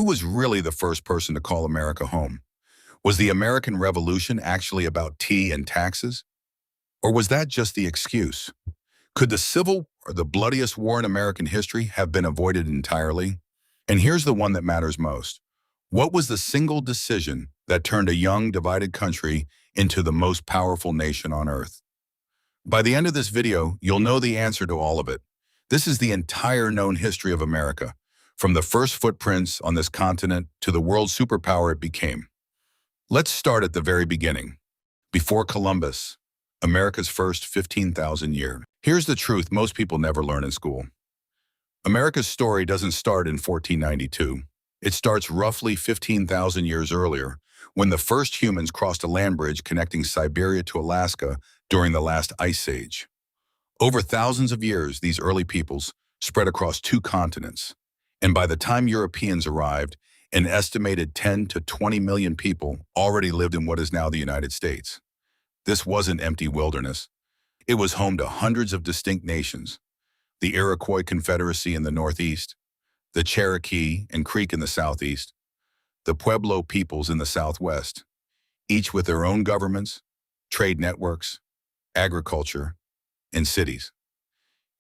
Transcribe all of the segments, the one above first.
who was really the first person to call America home? Was the American Revolution actually about tea and taxes? Or was that just the excuse? Could the Civil or the bloodiest war in American history have been avoided entirely? And here's the one that matters most. What was the single decision that turned a young, divided country into the most powerful nation on earth? By the end of this video, you'll know the answer to all of it. This is the entire known history of America, from the first footprints on this continent to the world superpower it became. Let's start at the very beginning. Before Columbus, America's first 15,000 year. Here's the truth most people never learn in school. America's story doesn't start in 1492. It starts roughly 15,000 years earlier, when the first humans crossed a land bridge connecting Siberia to Alaska during the last ice age. Over thousands of years, these early peoples spread across two continents, and by the time Europeans arrived, an estimated 10 to 20 million people already lived in what is now the United States. This wasn't empty wilderness. It was home to hundreds of distinct nations: the Iroquois Confederacy in the northeast, the Cherokee and Creek in the southeast, the Pueblo peoples in the southwest, each with their own governments, trade networks, agriculture, and cities.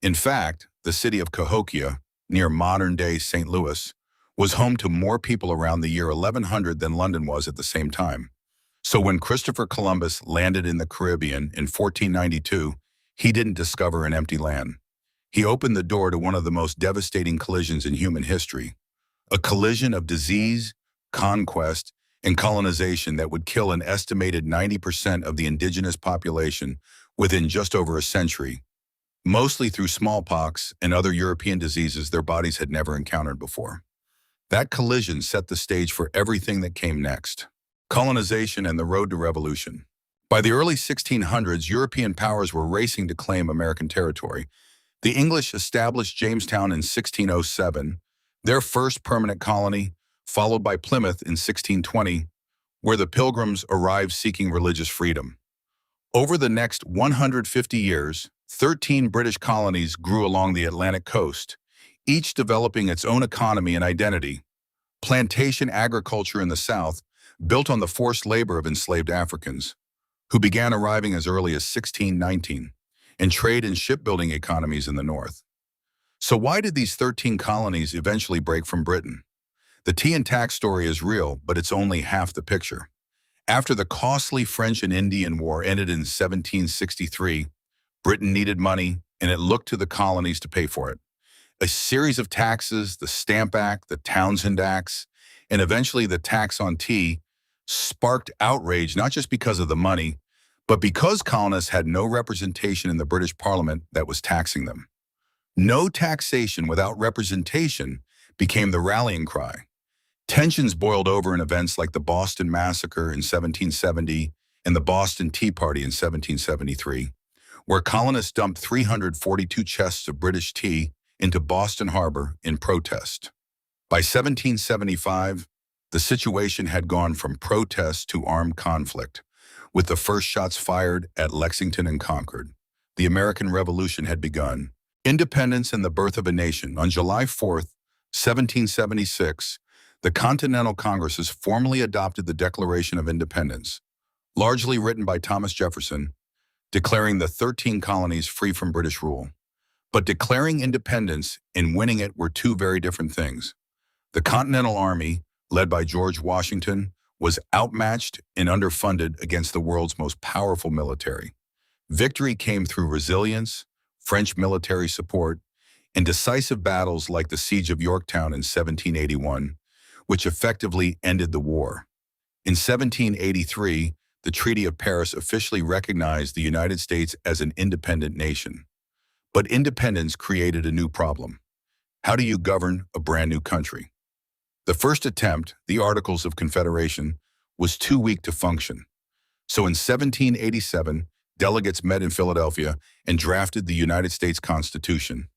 In fact, the city of Cahokia, near modern-day St. Louis, was home to more people around the year 1100 than London was at the same time. So when Christopher Columbus landed in the Caribbean in 1492, he didn't discover an empty land. He opened the door to one of the most devastating collisions in human history, a collision of disease, conquest, and colonization that would kill an estimated 90% of the indigenous population within just over a century, mostly through smallpox and other European diseases their bodies had never encountered before. That collision set the stage for everything that came next: colonization and the road to revolution. By the early 1600s, European powers were racing to claim American territory. The English established Jamestown in 1607, their first permanent colony, followed by Plymouth in 1620, where the Pilgrims arrived seeking religious freedom. Over the next 150 years, 13 British colonies grew along the Atlantic coast, each developing its own economy and identity. Plantation agriculture in the South, built on the forced labor of enslaved Africans, who began arriving as early as 1619, and trade and shipbuilding economies in the North. So why did these 13 colonies eventually break from Britain? The tea and tax story is real, but it's only half the picture. After the costly French and Indian War ended in 1763, Britain needed money, and it looked to the colonies to pay for it. A series of taxes, the Stamp Act, the Townshend Acts, and eventually the tax on tea, sparked outrage not just because of the money, but because colonists had no representation in the British Parliament that was taxing them. No taxation without representation became the rallying cry. Tensions boiled over in events like the Boston Massacre in 1770 and the Boston Tea Party in 1773, where colonists dumped 342 chests of British tea into Boston Harbor in protest. By 1775, the situation had gone from protest to armed conflict, with the first shots fired at Lexington and Concord. The American Revolution had begun. Independence and the birth of a nation. On July 4th, 1776, the Continental Congresses formally adopted the Declaration of Independence, largely written by Thomas Jefferson, declaring the 13 colonies free from British rule. But declaring independence and winning it were two very different things. The Continental Army, led by George Washington, was outmatched and underfunded against the world's most powerful military. Victory came through resilience, French military support, and decisive battles like the Siege of Yorktown in 1781, which effectively ended the war. In 1783, the Treaty of Paris officially recognized the United States as an independent nation. But independence created a new problem. How do you govern a brand new country? The first attempt, the Articles of Confederation, was too weak to function. So in 1787, delegates met in Philadelphia and drafted the United States Constitution,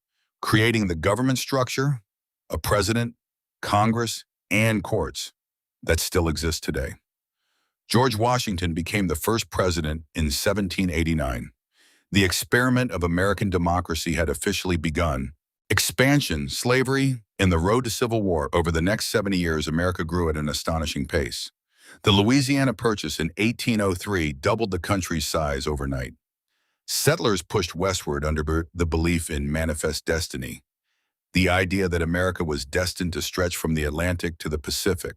creating the government structure, a president, Congress, and courts that still exist today. George Washington became the first president in 1789. The experiment of American democracy had officially begun. Expansion, slavery, In the road to civil war, over the next 70 years, America grew at an astonishing pace. The Louisiana Purchase in 1803 doubled the country's size overnight. Settlers pushed westward under the belief in manifest destiny, the idea that America was destined to stretch from the Atlantic to the Pacific.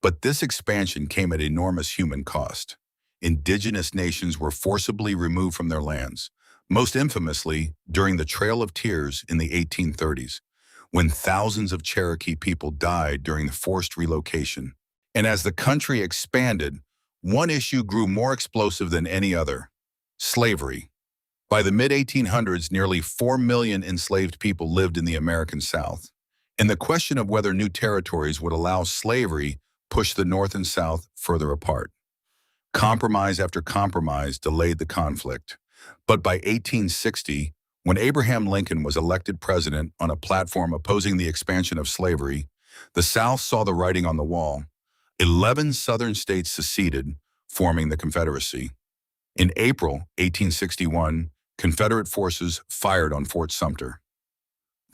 But this expansion came at enormous human cost. Indigenous nations were forcibly removed from their lands, most infamously during the Trail of Tears in the 1830s, when thousands of Cherokee people died during the forced relocation. And as the country expanded, one issue grew more explosive than any other: slavery. By the mid-1800s, nearly 4 million enslaved people lived in the American South, and the question of whether new territories would allow slavery pushed the North and South further apart. Compromise after compromise delayed the conflict. But by 1860, when Abraham Lincoln was elected president on a platform opposing the expansion of slavery, the South saw the writing on the wall. 11 Southern states seceded, forming the Confederacy. In April 1861, Confederate forces fired on Fort Sumter.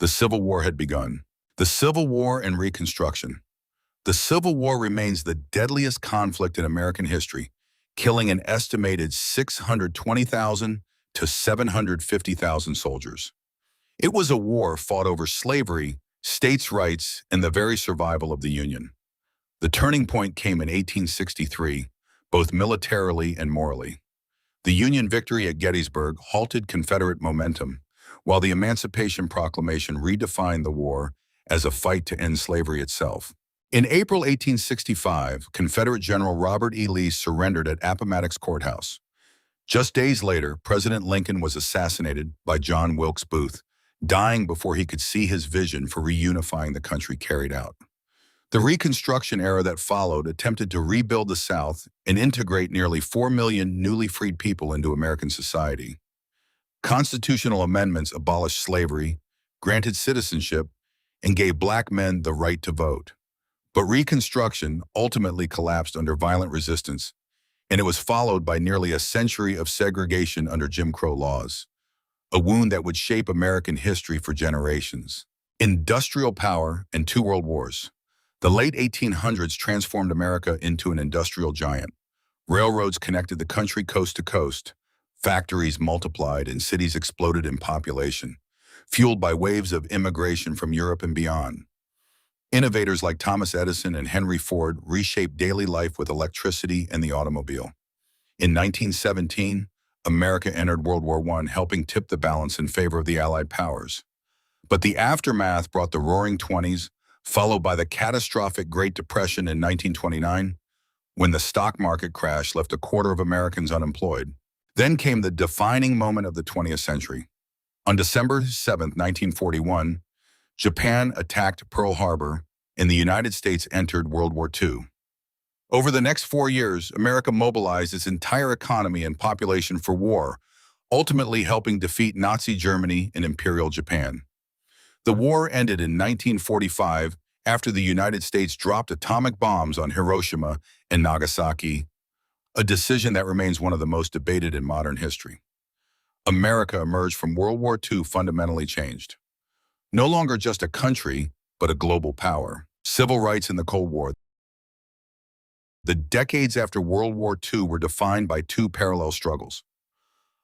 The Civil War had begun. The Civil War and Reconstruction. The Civil War remains the deadliest conflict in American history, killing an estimated 620,000 to 750,000 soldiers. It was a war fought over slavery, states' rights, and the very survival of the Union. The turning point came in 1863, both militarily and morally. The Union victory at Gettysburg halted Confederate momentum, while the Emancipation Proclamation redefined the war as a fight to end slavery itself. In April 1865, Confederate General Robert E. Lee surrendered at Appomattox Courthouse. Just days later, President Lincoln was assassinated by John Wilkes Booth, dying before he could see his vision for reunifying the country carried out. The Reconstruction era that followed attempted to rebuild the South and integrate nearly 4 million newly freed people into American society. Constitutional amendments abolished slavery, granted citizenship, and gave black men the right to vote. But Reconstruction ultimately collapsed under violent resistance, and it was followed by nearly a century of segregation under Jim Crow laws, a wound that would shape American history for generations. Industrial power and 2 world wars. The late 1800s transformed America into an industrial giant. Railroads connected the country coast to coast. Factories multiplied and cities exploded in population, fueled by waves of immigration from Europe and beyond. Innovators like Thomas Edison and Henry Ford reshaped daily life with electricity and the automobile. In 1917, America entered World War I, helping tip the balance in favor of the Allied powers. But the aftermath brought the Roaring '20s, followed by the catastrophic Great Depression in 1929, when the stock market crash left a quarter of Americans unemployed. Then came the defining moment of the 20th century. On December 7, 1941, Japan attacked Pearl Harbor, and the United States entered World War II. Over the next 4 years, America mobilized its entire economy and population for war, ultimately helping defeat Nazi Germany and Imperial Japan. The war ended in 1945 after the United States dropped atomic bombs on Hiroshima and Nagasaki, a decision that remains one of the most debated in modern history. America emerged from World War II fundamentally changed. No longer just a country, but a global power. Civil rights in the Cold War. The decades after World War II were defined by 2 parallel struggles.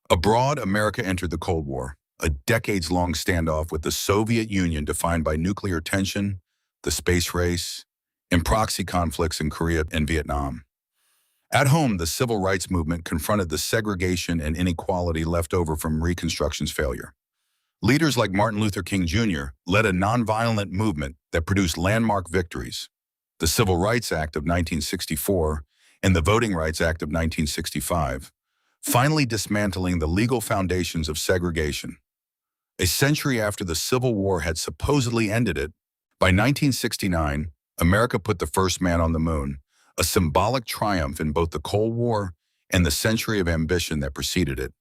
Abroad, America entered the Cold War, a decades-long standoff with the Soviet Union defined by nuclear tension, the space race, and proxy conflicts in Korea and Vietnam. At home, the civil rights movement confronted the segregation and inequality left over from Reconstruction's failure. Leaders like Martin Luther King Jr. led a nonviolent movement that produced landmark victories: the Civil Rights Act of 1964 and the Voting Rights Act of 1965, finally dismantling the legal foundations of segregation. A century after the Civil War had supposedly ended it, by 1969, America put the first man on the moon, a symbolic triumph in both the Cold War and the century of ambition that preceded it.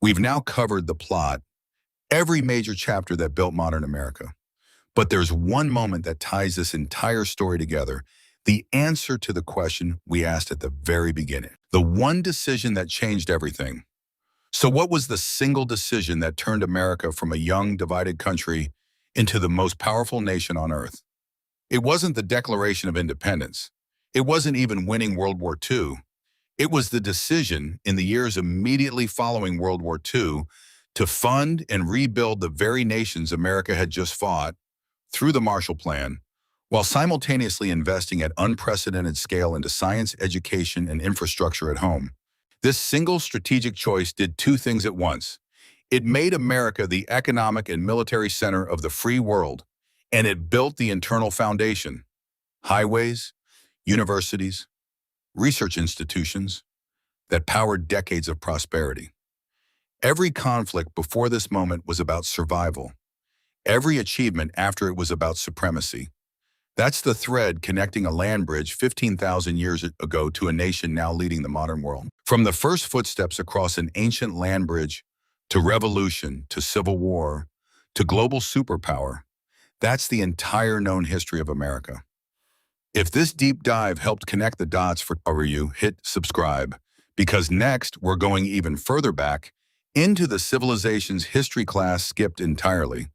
We've now covered the plot, every major chapter that built modern America. But there's one moment that ties this entire story together, the answer to the question we asked at the very beginning. The one decision that changed everything. So what was the single decision that turned America from a young, divided country into the most powerful nation on earth. It wasn't the Declaration of Independence. It wasn't even winning World War II. It was the decision in the years immediately following World War II to fund and rebuild the very nations America had just fought through the Marshall Plan, while simultaneously investing at unprecedented scale into science, education, and infrastructure at home. This single strategic choice did two things at once. It made America the economic and military center of the free world, and it built the internal foundation: highways, universities, research institutions that powered decades of prosperity. Every conflict before this moment was about survival. Every achievement after it was about supremacy. That's the thread connecting a land bridge 15,000 years ago to a nation now leading the modern world. From the first footsteps across an ancient land bridge to revolution, to civil war, to global superpower, that's the entire known history of America. If this deep dive helped connect the dots for you, hit subscribe, because next we're going even further back into the civilization's history class skipped entirely.